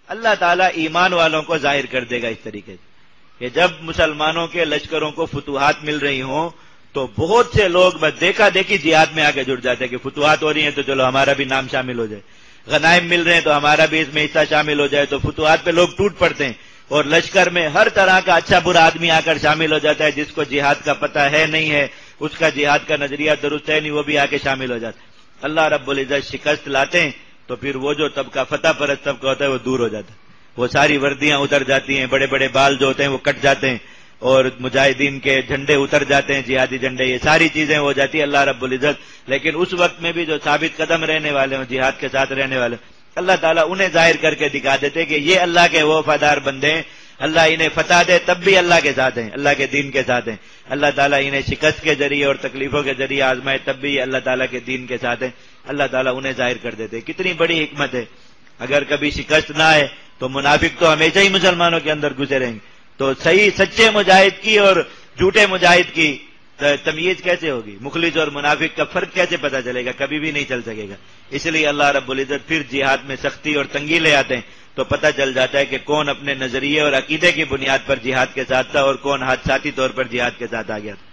اللہ تعالیٰ ایمان والوں کو ظاہر کر دے گا اس طریقے سے کہ جب مسلمانوں کے لشکروں کو فتوحات مل رہی ہوں تو بہت سے لوگ بس دیکھا دیکھی جہاد میں آگے جڑ جاتے ہیں کہ فتوحات ہو رہی ہیں تو چلو ہمارا بھی نام شامل ہو جائے، غنائم مل رہے ہیں تو ہمارا بھی اس میں حصہ شامل ہو جائے، تو فتوحات پہ لوگ ٹوٹ پڑتے ہیں اور لشکر میں ہر طرح کا اچھا برا آدمی آ کر شامل ہو جاتا ہے، جس کو جہاد کا پتہ ہے نہیں ہے، اس کا جہاد کا نظریہ درست ہے نہیں، وہ بھی آ کے شامل ہو جاتا ہے۔ اللہ رب العزت شکست لاتے ہیں تو پھر وہ جو طبقہ فتح پرست طبقہ ہوتا ہے وہ دور ہو جاتا ہے، وہ ساری وردیاں اتر جاتی ہیں، بڑے بڑے بال جو ہوتے ہیں وہ کٹ جاتے ہیں اور مجاہدین کے جھنڈے اتر جاتے ہیں، جہادی جھنڈے، یہ ساری چیزیں ہو جاتی ہے اللہ رب العزت۔ لیکن اس وقت میں بھی جو ثابت قدم رہنے والے ہوں، جہاد کے ساتھ رہنے والے، اللہ تعالیٰ انہیں ظاہر کر کے دکھا دیتے کہ یہ اللہ کے وہ وفادار بندے ہیں، اللہ انہیں فتح دے تب بھی اللہ کے ساتھ ہیں، اللہ کے دین کے ساتھ ہیں، اللہ تعالیٰ انہیں شکست کے ذریعے اور تکلیفوں کے ذریعے آزمائے تب بھی اللہ تعالیٰ کے دین کے ساتھ ہیں، اللہ تعالیٰ انہیں ظاہر کر دیتے۔ کتنی بڑی حکمت ہے، اگر کبھی شکست نہ آئے تو منافق تو ہمیشہ ہی مسلمانوں کے اندر گھسے رہیں گے، تو صحیح سچے مجاہد کی اور جھوٹے مجاہد کی تمیز کیسے ہوگی، مخلص اور منافق کا فرق کیسے پتہ چلے گا، کبھی بھی نہیں چل سکے گا۔ اس لیے اللہ رب العزت پھر جہاد میں سختی اور تنگی لے آتے ہیں تو پتہ چل جاتا ہے کہ کون اپنے نظریے اور عقیدے کی بنیاد پر جہاد کے ساتھ تھا اور کون حادثاتی طور پر جہاد کے ساتھ آ گیا تھا۔